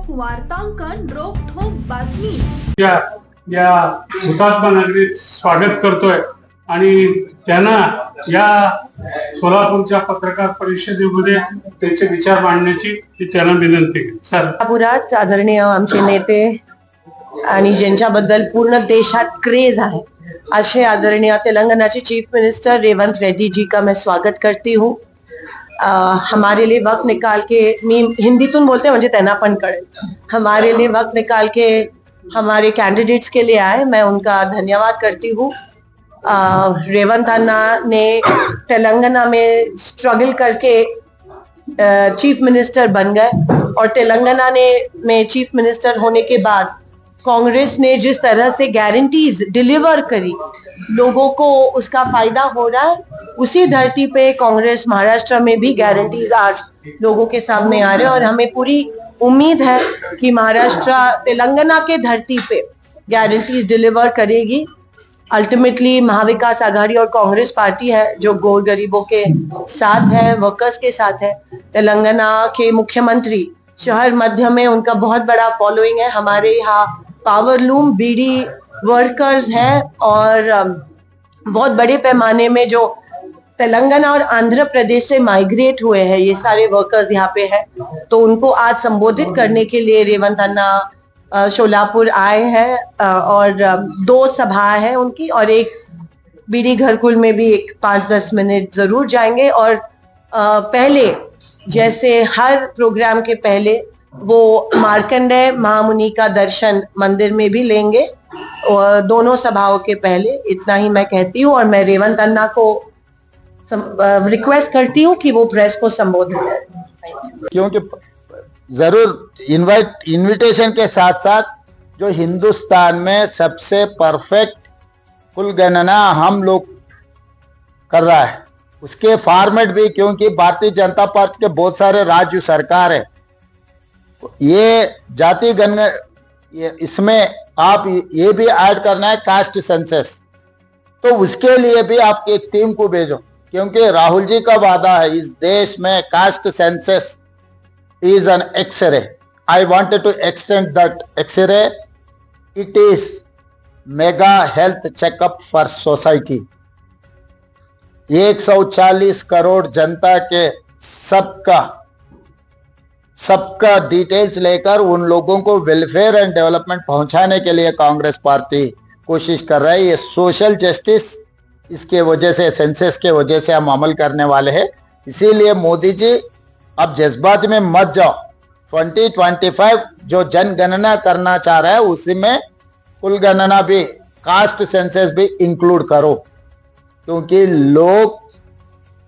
वार्तांकन रोखठोक बातमी या हुतात्मा नगरीत स्वागत करतोय आणि त्यांना या सोलापूरच्या पत्रकार परिषदेमध्ये त्यांचे विचार मांडण्याची त्यांना विनंती केली. सर, सोलापुरात आदरणीय आमचे नेते आणि ज्यांच्याबद्दल पूर्ण देशात क्रेज आहे असे आदरणीय तेलंगाना के चीफ मिनिस्टर रेवंत रेड्डी जी का मैं स्वागत करती हूँ. हमारे लिए वक्त निकाल के, मी हिंदीतून बोलते म्हणजे त्यांना पण कळेल, हमारे लिए वक्त निकाल के हमारे कैंडिडेट्स के लिए आए, मैं उनका धन्यवाद करती हूँ. रेवंत अन्ना ने तेलंगाना में स्ट्रगल करके चीफ मिनिस्टर बन गए और तेलंगाना में चीफ मिनिस्टर होने के बाद कांग्रेस ने जिस तरह से गारंटीज डिलीवर करी, लोगों को उसका फायदा हो रहा है. उसी धरती पे कांग्रेस महाराष्ट्र में भी गारंटीज आज लोगों के सामने आ रहे हैं और हमें पूरी उम्मीद है कि महाराष्ट्र तेलंगाना के धरती पे गारंटीज डिलीवर करेगी. अल्टीमेटली महाविकास आघाड़ी और कांग्रेस पार्टी है जो गोर गरीबों के साथ है, वर्कर्स के साथ है. तेलंगाना के मुख्यमंत्री शहर मध्य में उनका बहुत बड़ा फॉलोइंग है. हमारे यहाँ पावरलूम बीडी वर्कर्स है और बहुत बड़े पैमाने में जो तेलंगाना और आंध्र प्रदेश से माइग्रेट हुए हैं ये सारे वर्कर्स यहाँ पे है. तो उनको आज संबोधित करने के लिए रेवंत अन्ना सोलापुर आए हैं और 2 सभा है उनकी और एक बीडी घरकुल में भी एक 5-10 मिनट जरूर जाएंगे. और पहले जैसे हर प्रोग्राम के पहले वो मार्कंडेय महामुनि का दर्शन मंदिर में भी लेंगे और दोनों सभाओं के पहले. इतना ही मैं कहती हूँ और मैं रेवंत अन्ना को रिक्वेस्ट करती हूँ कि वो प्रेस को संबोधित करें, क्योंकि जरूर इनविटेशन के साथ साथ जो हिंदुस्तान में सबसे परफेक्ट कुल गणना हम लोग कर रहा है उसके फॉर्मेट भी, क्योंकि भारतीय जनता पार्टी के बहुत सारे राज्य सरकार है, ये जाति गणना इसमें आप ये भी ऐड करना है कास्ट सेंसस. तो उसके लिए भी आप एक टीम को भेजो, क्योंकि राहुल जी का वादा है इस देश में caste census is an X-ray. I wanted to extend that X-ray. It is mega health checkup for society. 140 crore जनता के सबका डिटेल्स लेकर उन लोगों को वेलफेयर एंड डेवलपमेंट पहुंचाने के लिए कांग्रेस पार्टी कोशिश कर रही है. ये सोशल जस्टिस इसके वजह से, सेंसस के वजह से हम अमल करने वाले हैं. इसीलिए मोदी जी अब जज्बात में मत जाओ. 2025 जो जनगणना करना चाह रहा है उसी में कुल गणना भी, कास्ट सेंसस भी इंक्लूड करो, क्योंकि लोग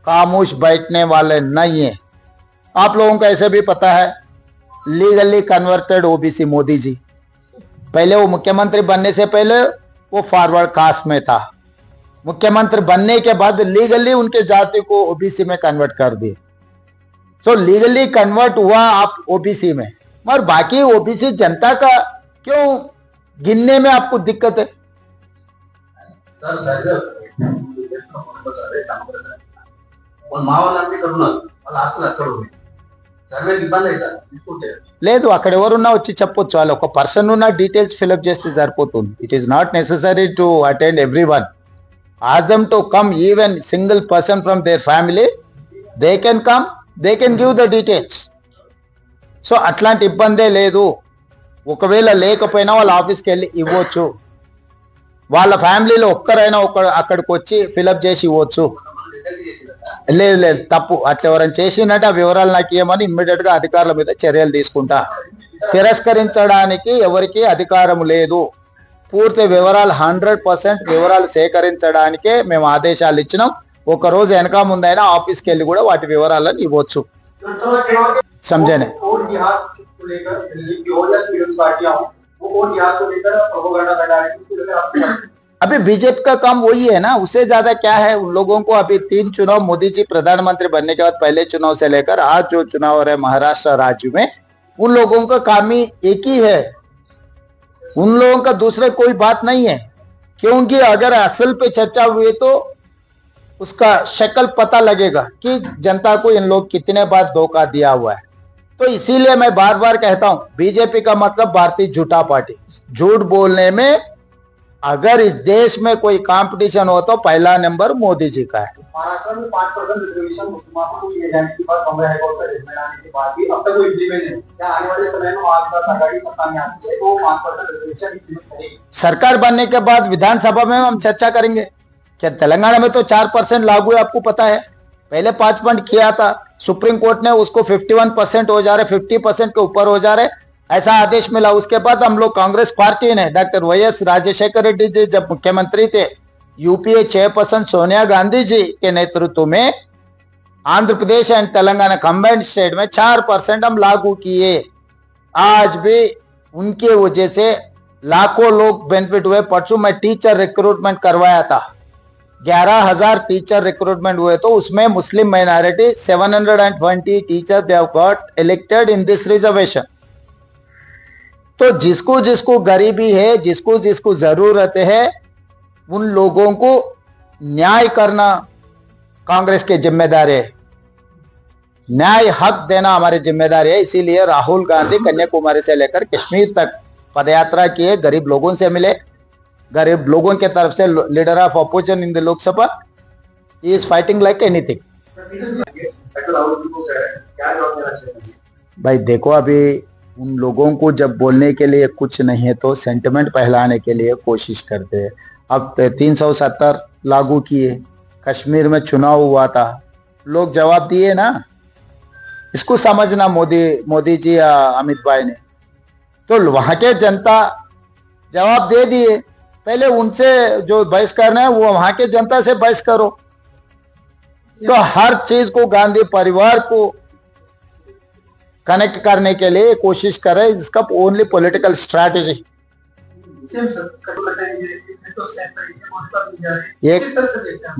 खामोश बैठने वाले नहीं है. आप लोगों को ऐसे भी पता है legally converted OBC Modi ji, पहले वो मुख्यमंत्री बनने से पहले वो फॉरवर्ड कास्ट में था, मुख्यमंत्री बनने के बाद लीगली उनके जाति को ओबीसी में कन्वर्ट कर दिए. सो लीगली कन्वर्ट हुआ आप ओबीसी में, मगर बाकी ओबीसी जनता का क्यों गिनने में आपको दिक्कत है? లేదు అక్కడ ఎవరున్నా వచ్చి చెప్పొచ్చు, వాళ్ళు ఒక పర్సన్ ఉన్న డీటెయిల్స్ ఫిల్అప్ చేస్తే సరిపోతుంది. It is not necessary to attend every one. Ask them to come, even single person from their family they can come, they can give the details. So అట్లాంటి ఇబ్బందే లేదు. ఒకవేళ లేకపోయినా వాళ్ళ ఆఫీస్కి వెళ్ళి ఇవ్వచ్చు, వాళ్ళ ఫ్యామిలీలో ఒక్కరైనా అక్కడికి వచ్చి ఫిలప్ చేసి ఇవ్వచ్చు. లేదు తప్పు, అట్లా ఎవరైనా చేసినట్టు ఆ వివరాలు నాకు ఇవ్వమని ఇమ్మీడియట్ గా అధికారుల మీద చర్యలు తీసుకుంటా. తిరస్కరించడానికి ఎవరికి అధికారం లేదు. పూర్తి వివరాలు 100% వివరాలు సేకరించడానికే మేము ఆదేశాలు ఇచ్చినాం. ఒక రోజు వెనక ముందైనా ఆఫీస్కి వెళ్ళి కూడా వాటి వివరాలను ఇవ్వచ్చు. समझे? अभी बीजेपी का काम वही है ना, उससे ज्यादा क्या है उन लोगों को. अभी 3 चुनाव मोदी जी प्रधानमंत्री बनने के बाद पहले चुनाव से लेकर आज जो चुनाव हो रहे महाराष्ट्र राज्य में, उन लोगों का काम ही एक ही है. उन लोगों का दूसरा कोई बात नहीं है, क्योंकि अगर असल पे चर्चा हुई तो उसका शक्ल पता लगेगा कि जनता को इन लोग कितने बार धोखा दिया हुआ है. तो इसीलिए मैं बार बार कहता हूं, बीजेपी का मतलब भारतीय झूठा पार्टी। झूठ बोलने में अगर इस देश में कोई कंपटीशन हो तो पहला नंबर मोदी जी का है। महाराष्ट्र में 5% रिजर्वेशन मुसलमानों को दिए जाने के बाद कांग्रेस हाईकोर्ट का जजमेंट आने के बाद भी अब तक कोई इम्प्लीमेंट नहीं। क्या आने वाले समय में आज आघाड़ी सत्ता में आती है तो 5% रिजर्वेशन इम्प्लीमेंट करेगी? सरकार बनने के बाद विधानसभा में हम चर्चा करेंगे। क्या तेलंगाना में तो 4% लागू है, आपको पता है। पहले 5% किया था, सुप्रीम कोर्ट ने उसको 51% हो जा रहे, 50% के ऊपर हो जा रहे, ऐसा आदेश मिला। उसके बाद हम लोग कांग्रेस पार्टी ने डॉक्टर वाईएस राजशेखर रेड्डी जी जब मुख्यमंत्री थे, यूपीए चेयरपर्सन सोनिया गांधी जी के नेतृत्व में Andhra Pradesh and Telangana combined state में 4% हम लागू किए। आज भी उनके वजह से लाखों लोग बेनिफिट हुए। परसों मैं टीचर रिक्रूटमेंट करवाया था, 11,000 टीचर रिक्रूटमेंट हुए, तो उसमें मुस्लिम minority 720 teacher they have got elected in this reservation. तो जिसको जिसको गरीबी है, जिसको जिसको जरूरत है, उन लोगों को न्याय करना कांग्रेस की जिम्मेदारी है। न्याय हक देना हमारी जिम्मेदारी है। इसीलिए राहुल गांधी कन्याकुमारी से लेकर कश्मीर तक पदयात्रा किए, गरीब लोगों से मिले, गरीब लोगों के तरफ से leader of opposition in the Lok Sabha is fighting like anything. भाई देखो, अभी उन लोगों को जब बोलने के लिए कुछ नहीं है तो सेंटिमेंट फैलाने के लिए कोशिश करते हैं। अब 370 लागू किए, कश्मीर में चुनाव हुआ था, लोग जवाब दिए ना। इसको समझना मोदी जी या अमित भाई ने, तो वहां के जनता जवाब दे दिए। पहले उनसे जो बहस करना है वो वहां के जनता से बहस करो। तो हर चीज को गांधी परिवार को कनेक्ट करने के लिए कोशिश करे, इसका ओनली पॉलिटिकल स्ट्रैटेजी। एक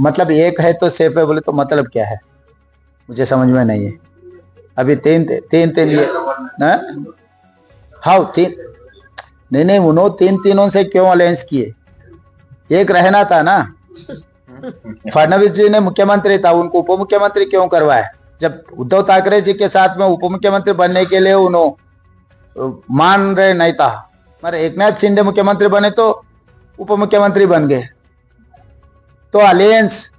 मतलब एक है तो सेफ है बोले तो मतलब क्या है, मुझे समझ में नहीं है। अभी तीन ये हाँ तीन नहीं उन्होंने तीनों से क्यों अलायंस किए? एक रहना था ना। फडणवीस जी ने मुख्यमंत्री था, उनको उप मुख्यमंत्री क्यों करवाया? जब उद्धव ठाकरे जी के साथ में उप मुख्यमंत्री बनने के लिए उन्होंने मान रहे नहीं था, मगर एकनाथ शिंदे मुख्यमंत्री बने तो उप मुख्यमंत्री बन गए। तो alliance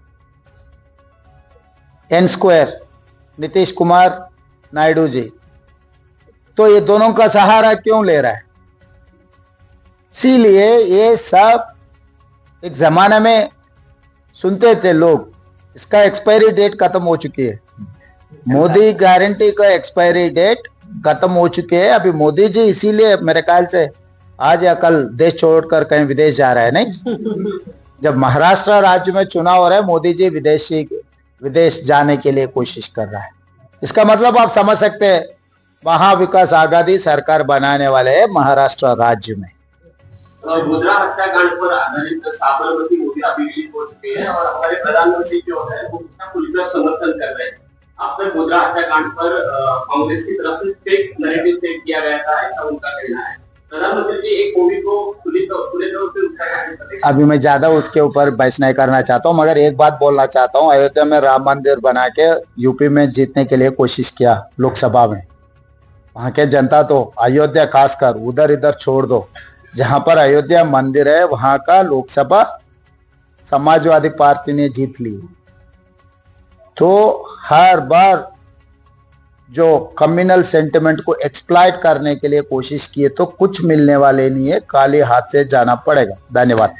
N square, Nitish Kumar Naidu ji, तो ये दोनों का सहारा क्यों ले रहा है? इसीलिए ये सब एक जमाने में सुनते थे लोग, इसका एक्सपायरी डेट खत्म हो चुकी है। मोदी गारंटी का एक्सपायरी डेट खत्म हो चुके हैं। अभी मोदी जी इसीलिए मेरे ख्याल से आज या कल देश छोड़कर कहीं विदेश जा रहा है। नहीं, जब महाराष्ट्र राज्य में चुनाव हो रहा है, मोदी जी विदेश जाने के लिए कोशिश कर रहा है। इसका मतलब आप समझ सकते हैं, महाविकास आघाड़ी सरकार बनाने वाले हैं महाराष्ट्र राज्य में। गोधरा हत्याकांड पर आधारित साबरमती मूवी अभिलेख हो चुके हैं और हमारे प्रधानमंत्री जो है वो उसका खुलकर समर्थन कर रहे हैं। अब तक गोधरा हत्याकांड पर कांग्रेस की तरफ से फेक नैरेटिव सेट किया गया था, ऐसा उनका कहना है। प्रधानमंत्री जी एक मूवी को खुले तौर पे उसका अभी मैं ज्यादा उसके ऊपर बहस नहीं करना चाहता हूँ, मगर एक बात बोलना चाहता हूँ। अयोध्या में राम मंदिर बना के यूपी में जीतने के लिए कोशिश किया लोकसभा में। वहां के जनता तो अयोध्या खासकर उधर इधर छोड़ दो, जहां पर अयोध्या मंदिर है वहां का लोकसभा समाजवादी पार्टी ने जीत ली। तो हर बार जो कम्युनल सेंटिमेंट को एक्सप्लॉइट करने के लिए कोशिश किए तो कुछ मिलने वाले नहीं है, काले हाथ से जाना पड़ेगा। धन्यवाद।